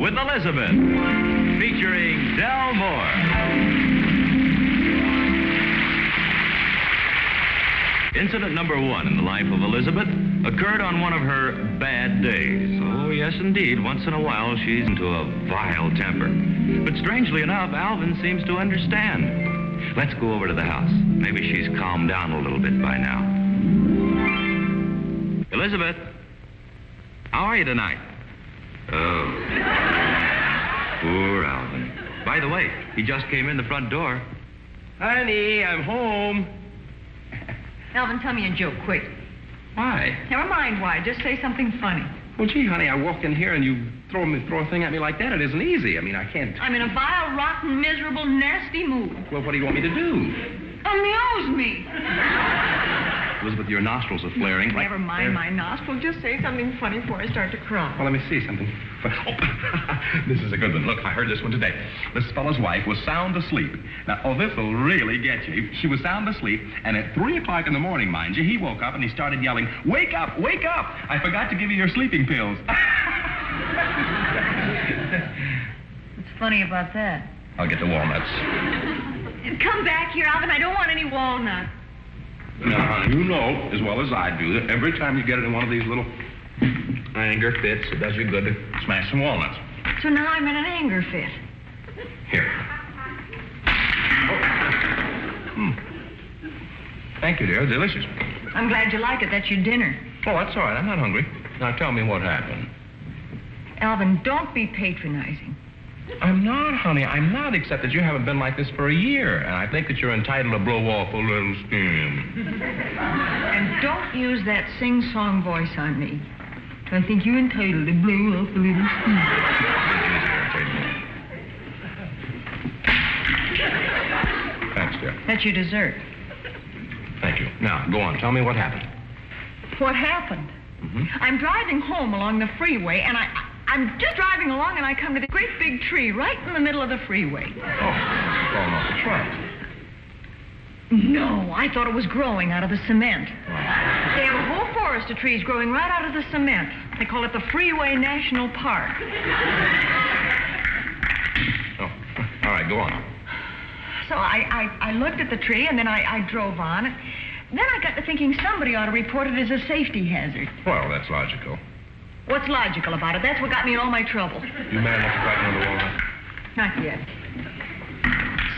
with Elizabeth, featuring Del Moore. Incident number 1 in the life of Elizabeth occurred on one of her bad days. Oh, yes, indeed. Once in a while, she's into a vile temper. But strangely enough, Alvin seems to understand. Let's go over to the house. Maybe she's calmed down a little bit by now. Elizabeth, how are you tonight? Oh. Poor Alvin. By the way, he just came in the front door. Honey, I'm home. Alvin, tell me a joke, quick. Why? Never mind why. Just say something funny. Well, gee, honey, I walk in here and you throw a thing at me like that. It isn't easy. I mean, I can't... I'm in a vile, rotten, miserable, nasty mood. Well, what do you want me to do? Amuse me. Elizabeth, your nostrils are flaring. Never mind my nostrils. Just say something funny before I start to cry. Well, let me see something. Oh, this is a good one. Look, I heard this one today. This fellow's wife was sound asleep. Now, this will really get you. She was sound asleep, and at 3 o'clock in the morning, mind you, he woke up and he started yelling, "Wake up, wake up! I forgot to give you your sleeping pills." What's funny about that? I'll get the walnuts. Come back here, Alvin. I don't want any walnuts. Now, honey, you know as well as I do that every time you get in one of these little anger fits, it does you good to smash some walnuts. So now I'm in an anger fit. Here. Oh. Thank you, dear. Delicious. I'm glad you like it. That's your dinner. Oh, that's all right. I'm not hungry. Now, tell me what happened. Alvin, don't be patronizing. I'm not, honey. I'm not, except that you haven't been like this for a year, and I think that you're entitled to blow off a little steam. And don't use that sing-song voice on me. I think you're entitled to blow off a little steam. Thanks, dear. That's your dessert. Thank you. Now, go on. Tell me what happened. What happened? Mm-hmm. I'm driving home along the freeway, and I'm just driving along, and I come to the great big tree right in the middle of the freeway. Oh, it's falling off the truck. No, I thought it was growing out of the cement. Wow. They have a whole forest of trees growing right out of the cement. They call it the Freeway National Park. Oh, all right, go on. So I looked at the tree, and then I drove on. Then I got to thinking somebody ought to report it as a safety hazard. Well, that's logical. What's logical about it? That's what got me in all my trouble. You man enough to crack another walnut? Not yet.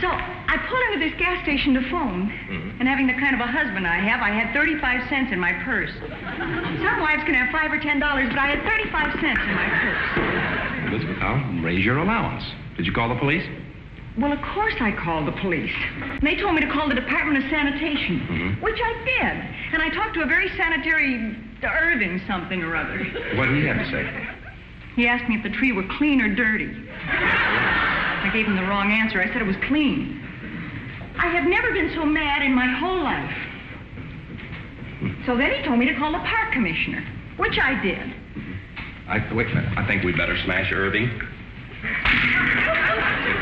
So I pulled into this gas station to phone, and having the kind of a husband I have, I had 35 cents in my purse. Some wives can have $5 or $10, but I had 35 cents in my purse. Elizabeth, I'll raise your allowance. Did you call the police? Well, of course I called the police. They told me to call the Department of Sanitation, which I did. And I talked to a very sanitary Irving something or other. What did he have to say? He asked me if the tree were clean or dirty. I gave him the wrong answer. I said it was clean. I have never been so mad in my whole life. So then he told me to call the park commissioner, which I did. Wait a minute. I think we'd better smash Irving.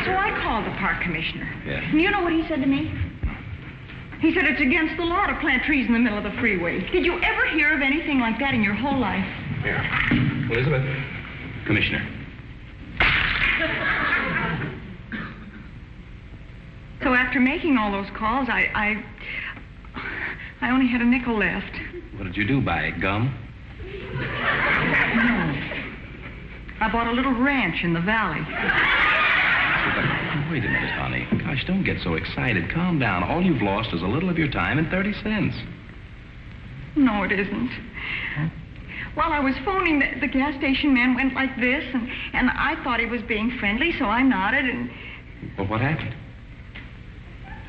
So I called the park commissioner. Yeah. And you know what he said to me? He said it's against the law to plant trees in the middle of the freeway. Did you ever hear of anything like that in your whole life? Here. Elizabeth. Commissioner. So after making all those calls, I only had a nickel left. What did you do, buy gum? No. I bought a little ranch in the valley. Wait a minute, honey. Gosh, don't get so excited. Calm down. All you've lost is a little of your time and 30 cents. No, it isn't. Huh? While I was phoning, the gas station man went like this, and I thought he was being friendly, so I nodded, and... Well, what happened?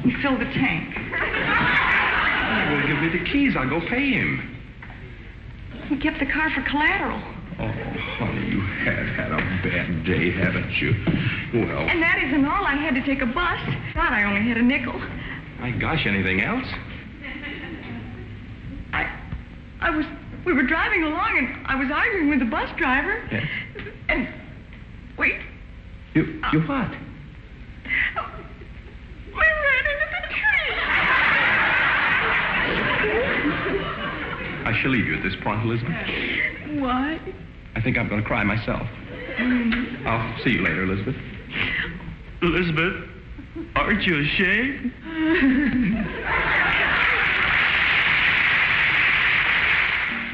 He filled the tank. Well, give me the keys. I'll go pay him. He kept the car for collateral. Oh, honey, you have had a bad day, haven't you? Well... And that isn't all. I had to take a bus. God, I only had a nickel. My gosh, anything else? We were driving along, and I was arguing with the bus driver. Yes? And... Wait. You what? We ran into the tree. I shall leave you at this point, Elizabeth. Why? I think I'm going to cry myself. I'll see you later, Elizabeth. Elizabeth, aren't you ashamed?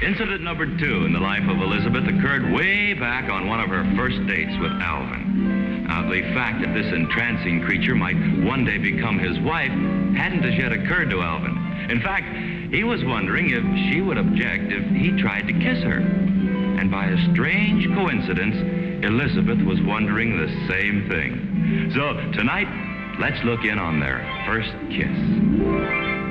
Incident number 2 in the life of Elizabeth occurred way back on one of her first dates with Alvin. Now, the fact that this entrancing creature might one day become his wife hadn't as yet occurred to Alvin. In fact, he was wondering if she would object if he tried to kiss her. And by a strange coincidence, Elizabeth was wondering the same thing. So tonight, let's look in on their first kiss.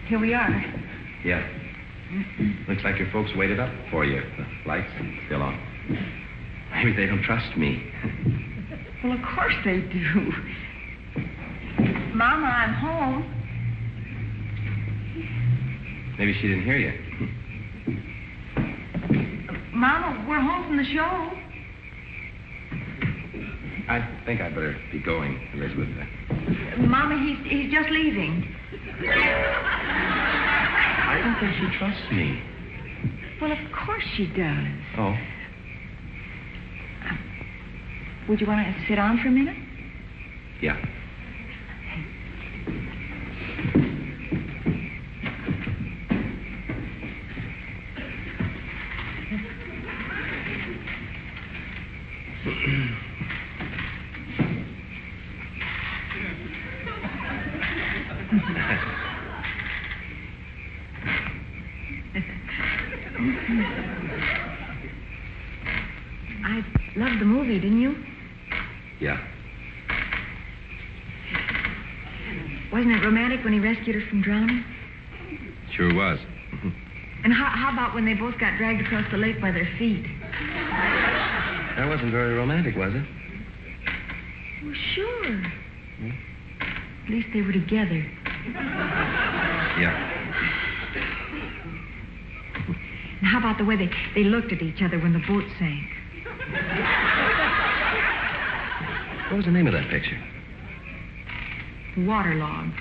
Here we are. Yeah. Looks like your folks waited up for you. The lights still on. Maybe they don't trust me. Well, of course they do. Mama, I'm home. Maybe she didn't hear you. Mama, we're home from the show. I think I'd better be going, Elizabeth. Mama, he's just leaving. I don't think she trusts me. Well, of course she does. Oh? Would you want to sit down for a minute? Yeah. I loved the movie, didn't you? Yeah. Wasn't it romantic when he rescued her from drowning? Sure was. And how about when they both got dragged across the lake by their feet? That wasn't very romantic, was it? Well, sure. At least they were together. Yeah. And how about the way they looked at each other when the boat sank? What was the name of that picture? Waterlogged.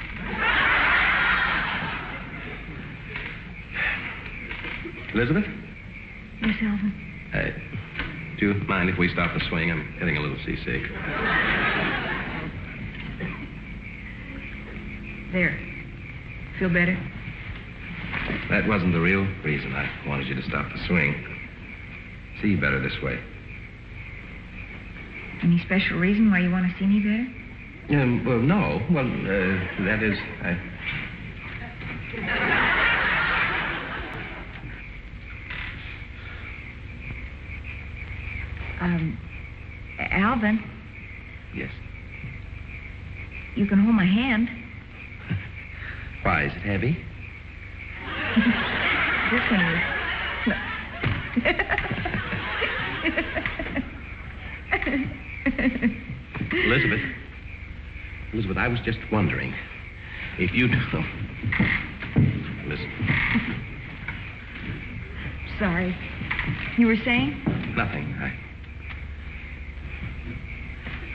Elizabeth? Yes, Alvin? Do you mind if we stop the swing? I'm getting a little seasick. There. Feel better? That wasn't the real reason I wanted you to stop the swing. See better this way. Any special reason why you want to see me better? Well, no. Well, that is, Alvin, Yes. you can hold my hand. Why, is it heavy? This one is. Elizabeth, I was just wondering if you'd... Oh. Listen. Sorry. You were saying? Nothing.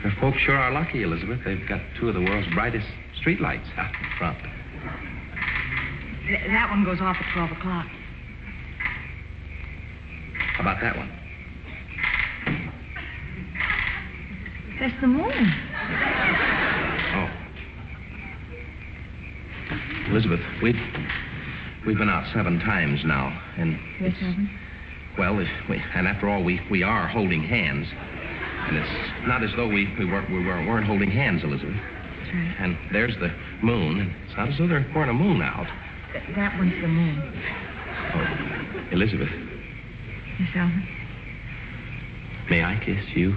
Her folks sure are lucky, Elizabeth. They've got two of the world's brightest streetlights out in front. That one goes off at 12 o'clock. How about that one? That's the moon. Oh. Elizabeth, we've been out 7 times now, and... Yes, Alvin? Well, and after all, we are holding hands. And it's not as though we weren't holding hands, Elizabeth. That's right. And there's the moon, and it's not as though there weren't a moon out. That one's the moon. Oh, Elizabeth, Yes, Alvin? may I kiss you?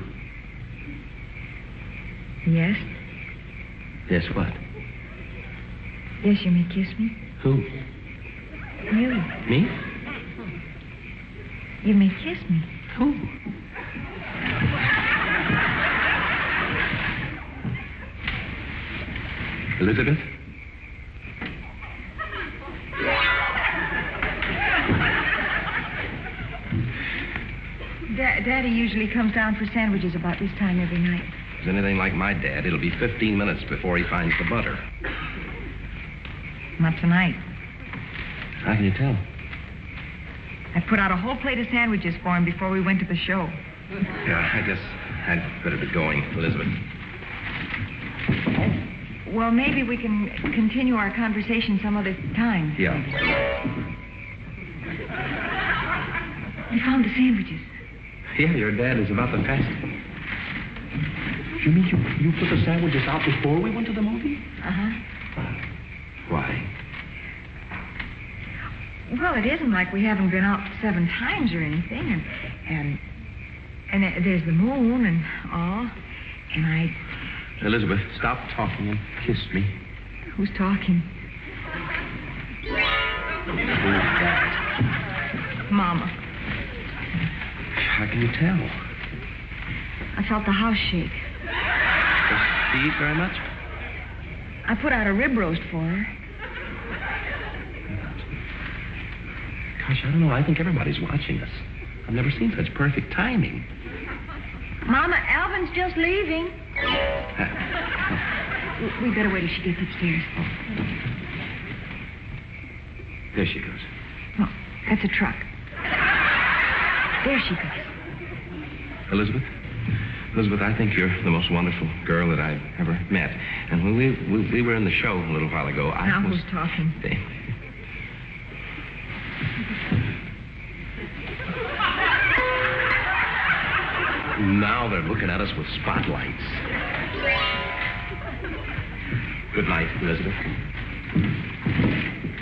Yes? Yes, what? Yes, you may kiss me. Who? You. Me? You may kiss me. Who? Elizabeth? Daddy usually comes down for sandwiches about this time every night. If it's anything like my dad, it'll be 15 minutes before he finds the butter. Not tonight. How can you tell? I put out a whole plate of sandwiches for him before we went to the show. Yeah, I guess I'd better be going, Elizabeth. Well, maybe we can continue our conversation some other time. Yeah. We found the sandwiches. Yeah, your dad is about to pass. You mean you put the sandwiches out before we went to the movie? Uh-huh. Why? Well, it isn't like we haven't been out 7 times or anything, and there's the moon and all, and I... Elizabeth, stop talking and kiss me. Who's talking? Who's that? Mama. How can you tell? I felt the house shake. Does she eat very much? I put out a rib roast for her. Gosh, I don't know. I think everybody's watching us. I've never seen such perfect timing. Mama, Alvin's just leaving. We better wait till she gets upstairs. There she goes. Oh, that's a truck. There she goes. Elizabeth, I think you're the most wonderful girl that I've ever met. And when we were in the show a little while ago, I now was... who's talking? Now they're looking at us with spotlights. Good night, Elizabeth.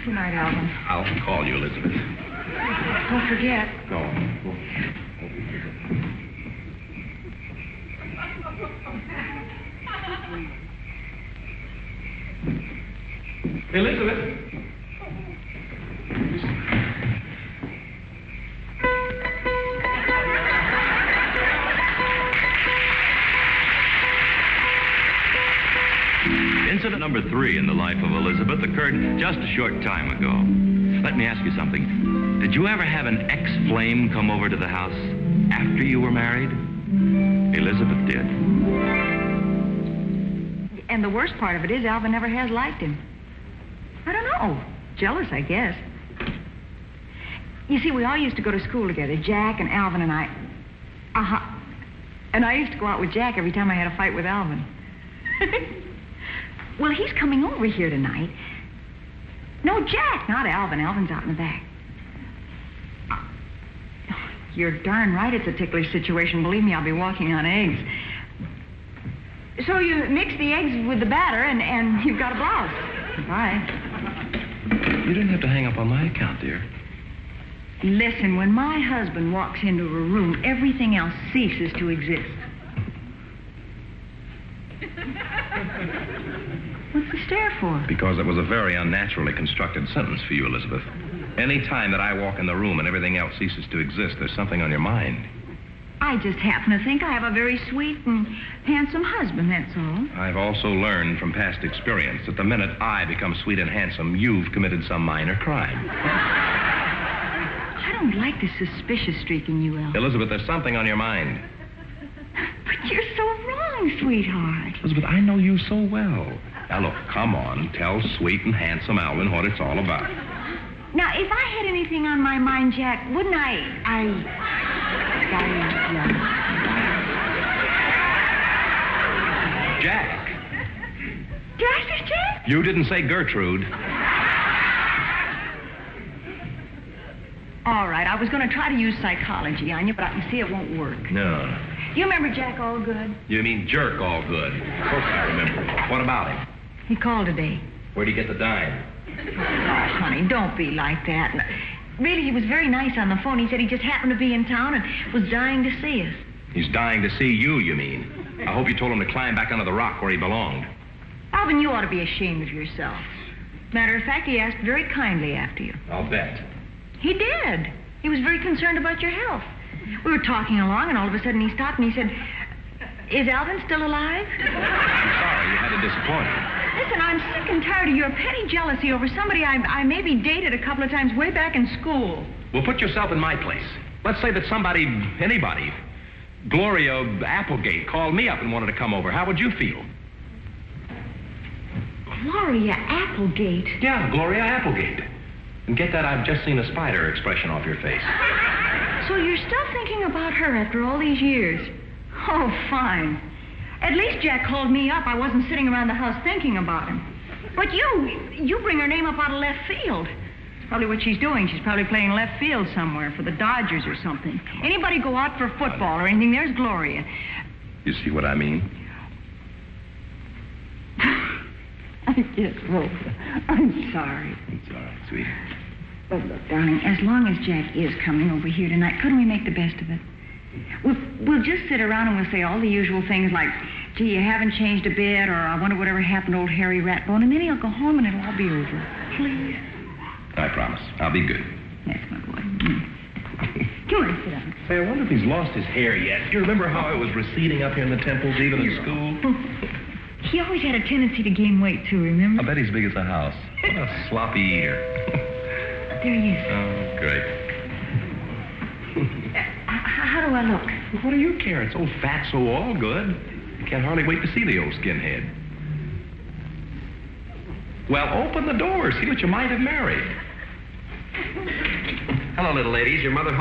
Good night, Alvin. I'll call you, Elizabeth. Don't forget. No. Elizabeth. Incident number 3 in the life of Elizabeth occurred just a short time ago. Let me ask you something. Did you ever have an ex-flame come over to the house after you were married? Elizabeth did. And the worst part of it is Alvin never has liked him. I don't know. Jealous, I guess. You see, we all used to go to school together, Jack and Alvin and I. Uh-huh. And I used to go out with Jack every time I had a fight with Alvin. Well, he's coming over here tonight. No, Jack, not Alvin. Alvin's out in the back. You're darn right it's a ticklish situation. Believe me, I'll be walking on eggs. So you mix the eggs with the batter, and you've got a blouse. Bye. You didn't have to hang up on my account, dear. Listen, when my husband walks into a room, everything else ceases to exist. What's the stare for? Because it was a very unnaturally constructed sentence for you, Elizabeth. Any time that I walk in the room and everything else ceases to exist, there's something on your mind. I just happen to think I have a very sweet and handsome husband, that's all. I've also learned from past experience that the minute I become sweet and handsome, you've committed some minor crime. I don't like this suspicious streak in you, Al. Elizabeth, there's something on your mind. But you're so wrong, sweetheart. Elizabeth, I know you so well. Now, look, come on. Tell sweet and handsome Alvin what it's all about. Now, if I had anything on my mind, Jack, wouldn't I... Jack. Did I say Jack? You didn't say Gertrude. All right, I was going to try to use psychology on you, but I can see it won't work. No. You remember Jack Allgood? You mean Jerk Allgood? Of course I remember. What about him? He called today. Where'd he get the dime? Oh, honey, don't be like that. Really, he was very nice on the phone. He said he just happened to be in town and was dying to see us. He's dying to see you, you mean? I hope you told him to climb back under the rock where he belonged. Alvin, you ought to be ashamed of yourself. Matter of fact, he asked very kindly after you. I'll bet. He did. He was very concerned about your health. We were talking along, and all of a sudden he stopped and he said, "Is Alvin still alive?" I'm sorry you had to disappoint him. Listen, I'm sick and tired of your petty jealousy over somebody I maybe dated a couple of times way back in school. Well, put yourself in my place. Let's say that somebody, anybody, Gloria Applegate called me up and wanted to come over, how would you feel? Gloria Applegate? Yeah, Gloria Applegate. And get that I've just seen a spider expression off your face. So you're still thinking about her after all these years? Oh, fine. At least Jack called me up. I wasn't sitting around the house thinking about him. But you bring her name up out of left field. That's probably what she's doing. She's probably playing left field somewhere for the Dodgers or something. Anybody go out for football or anything, there's Gloria. You see what I mean? I guess, Rosa. I'm sorry. It's all right, sweetie. But look, darling, as long as Jack is coming over here tonight, couldn't we make the best of it? We'll just sit around and we'll say all the usual things like, gee, you haven't changed a bit, or I wonder whatever happened to old Harry Ratbone, and then he'll go home and it'll all be over. Please? I promise. I'll be good. Yes, my boy. Come on, sit down. Say, I wonder if he's lost his hair yet. Do you remember how it was receding up here in the temples, even in school? He always had a tendency to gain weight, too, remember? I bet he's big as a house. What a sloppy eater. There he is. Oh, great. How do I look? What do you care? It's old fat, so all good. You can't hardly wait to see the old skinhead. Well, open the door. See what you might have married. Hello, little ladies. Your mother...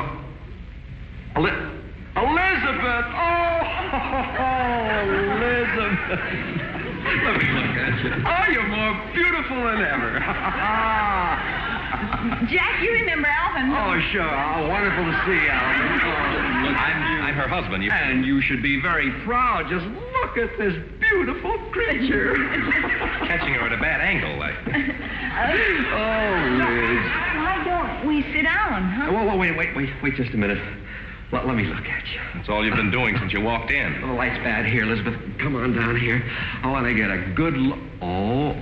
Elizabeth! Oh, Elizabeth! Let me look at you. Oh, you're more beautiful than ever. Jack, you remember Alvin? Oh, sure. Oh, wonderful to see you, Alvin. Oh, look, I'm her husband. And you should be very proud. Just look at this beautiful creature. Catching her at a bad angle, like. Oh, Liz. Why don't we sit down, huh? Whoa, wait just a minute. Let me look at you. That's all you've been doing since you walked in. Oh, the light's bad here, Elizabeth. Come on down here. I want to get a good look. Oh,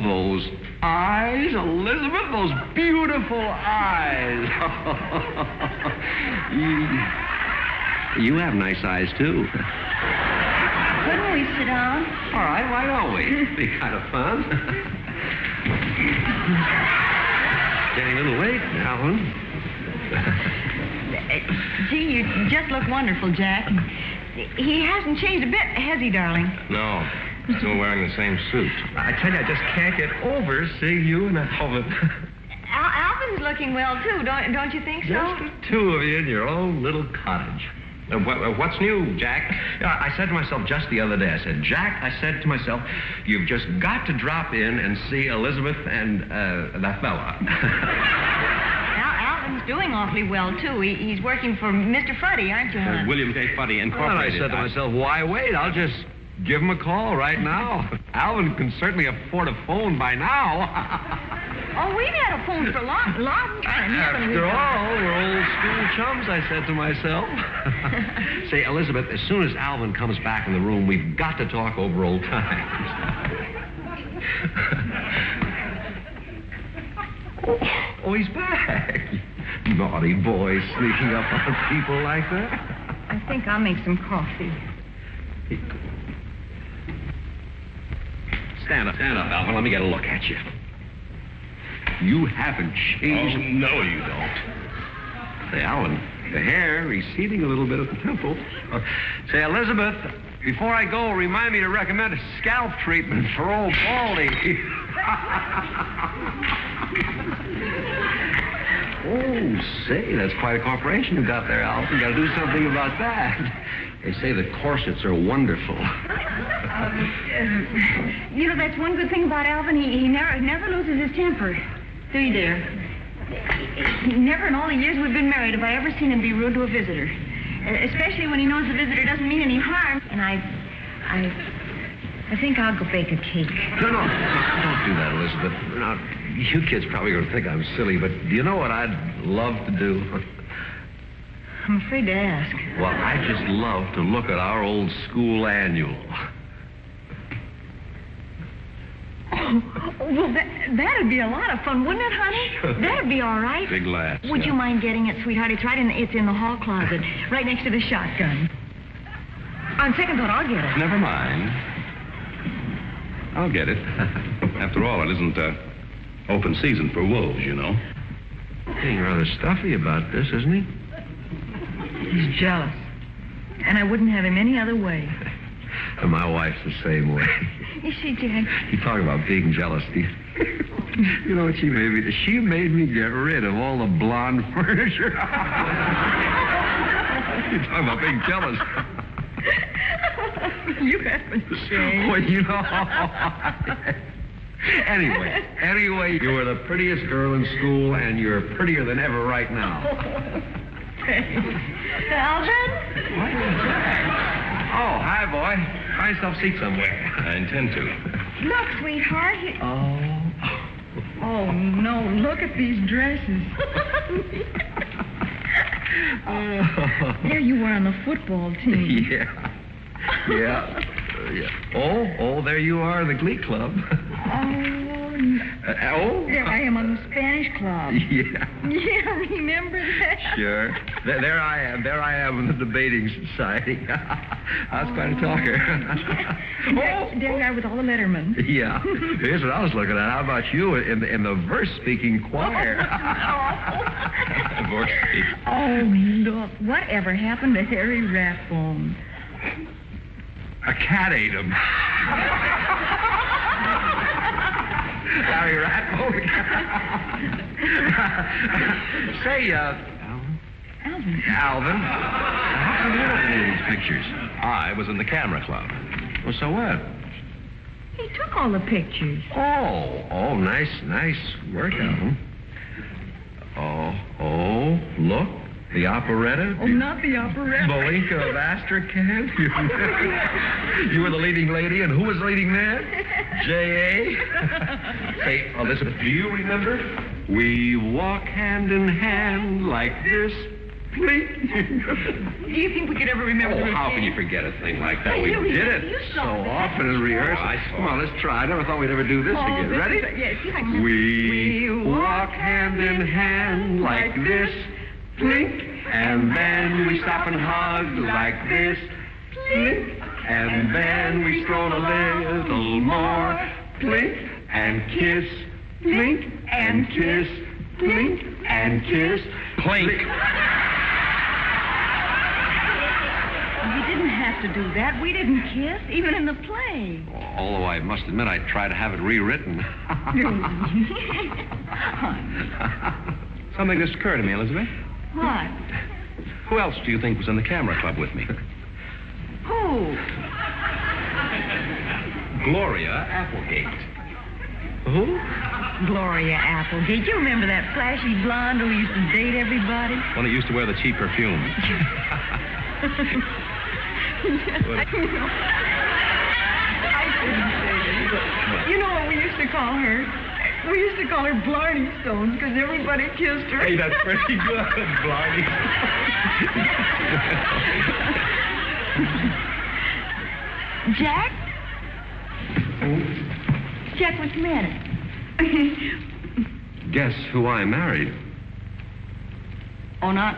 those eyes, Elizabeth, those beautiful eyes. You have nice eyes, too. Couldn't we sit down? All right, why don't we? It'd be kind of fun. Getting a little late, Alvin. Gee, you just look wonderful, Jack. He hasn't changed a bit, has he, darling? No. Still wearing the same suit. I tell you, I just can't get over seeing you and Alvin. Alvin's looking well, too, don't you think so? Just the two of you in your own little cottage. What's new, Jack? I said to myself just the other day, I said to myself, you've just got to drop in and see Elizabeth and that fella. Alvin's doing awfully well, too. He's working for Mr. Fuddy, aren't you, hon? William K. Fuddy Incorporated. Well, I said to myself, why wait? I'll just give him a call right now. Alvin can certainly afford a phone by now. Oh, we've had a phone for a long time. After all, we're old school chums, I said to myself. Say, Elizabeth, as soon as Alvin comes back in the room, we've got to talk over old times. Oh, he's back. Naughty boy, sneaking up on people like that. I think I'll make some coffee. Stand up, Alvin. Let me get a look at you. You haven't changed. Oh, no, you don't. Say, Alvin, the hair receding a little bit at the temple. Say, Elizabeth, before I go, remind me to recommend a scalp treatment for old Baldy. Oh, say, that's quite a corporation you got there, Alvin. Got to do something about that. They say the corsets are wonderful. You know, that's one good thing about Alvin. He never loses his temper. Do you, dear? Never in all the years we've been married have I ever seen him be rude to a visitor. Especially when he knows the visitor doesn't mean any harm. And I think I'll go bake a cake. No, don't do that, Elizabeth. Now, you kids probably going to think I'm silly, but do you know what I'd love to do? I'm afraid to ask. Well, I'd just love to look at our old school annual. Oh, well, that'd be a lot of fun, wouldn't it, honey? Sure. That'd be all right. Big laughs. Would you mind getting it, sweetheart? It's it's in the hall closet, right next to the shotgun. On second thought, I'll get it. Never mind. I'll get it. After all, it isn't open season for wolves, you know. Being rather stuffy about this, isn't he? He's jealous. And I wouldn't have him any other way. And my wife's the same way. Is she, Jack? You talk about being jealous, Steve. You know what she made me? She made me get rid of all the blonde furniture. You talk about being jealous. You haven't changed. Well, you know. Anyway, you were the prettiest girl in school, and you're prettier than ever right now. Alvin? What is that? Oh, hi, boy. Find yourself a seat somewhere. I intend to. Look, sweetheart. Oh, no. Look at these dresses. There you were on the football team. Yeah. Oh, there you are in the Glee Club. There I am on the Spanish club. Yeah. Yeah, remember that? Sure. There I am in the debating society. I was quite a talker. There you are with all the lettermen. Yeah. Here's what I was looking at. How about you in the verse-speaking choir? Verse-speaking. Oh, look. Whatever happened to Harry Ratbone? A cat ate him. Harry Ratbone. Say, Alvin, how come you're not in any of these pictures? I was in the camera club. Well, so what? He took all the pictures. Oh, nice work, Alvin. Oh, look. The operetta? Oh, not the operetta. Bolinka of Astrakhan? You were the leading lady, and who was the leading man? J.A.? Hey, Elizabeth, do you remember? We walk hand in hand like this. Do you think we could ever remember the routine? How can you forget a thing like that? We You did it so saw that. often in rehearsal. Come on, let's try. I never thought we'd ever do this again. Ready? Yes, see if I can remember. We walk hand in hand like this. Blink, and then we stop and hug like this. Blink, and then we stroll a little more. Blink, and kiss. Blink, and kiss. Blink, and kiss. Plink. You didn't have to do that. We didn't kiss, even in the play. Although I must admit I'd try to have it rewritten. Something just occurred to me, Elizabeth. What? Who else do you think was in the camera club with me? Who? Gloria Applegate. Who? Gloria Applegate. You remember that flashy blonde who used to date everybody? One that used to wear the cheap perfume. I shouldn't say that. You know what we used to call her? We used to call her Blarney Stones because everybody kissed her. Hey, that's pretty good, Blarney. Jack? Jack, what's the matter? Guess who I married? Oh, not?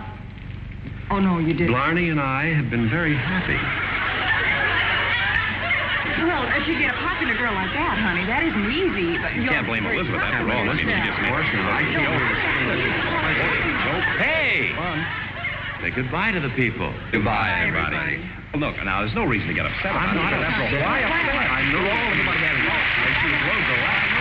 Oh, no, you didn't. Blarney and I have been very happy. Well, if you get a popular girl like that, honey, that isn't easy. But You can't blame Elizabeth after all. I mean, she gets me. Hey! Say goodbye to the people. Goodbye, everybody. Well, look, now, there's no reason to get upset. I'm not upset. Why upset? I know all everybody has. I see the clothes go out.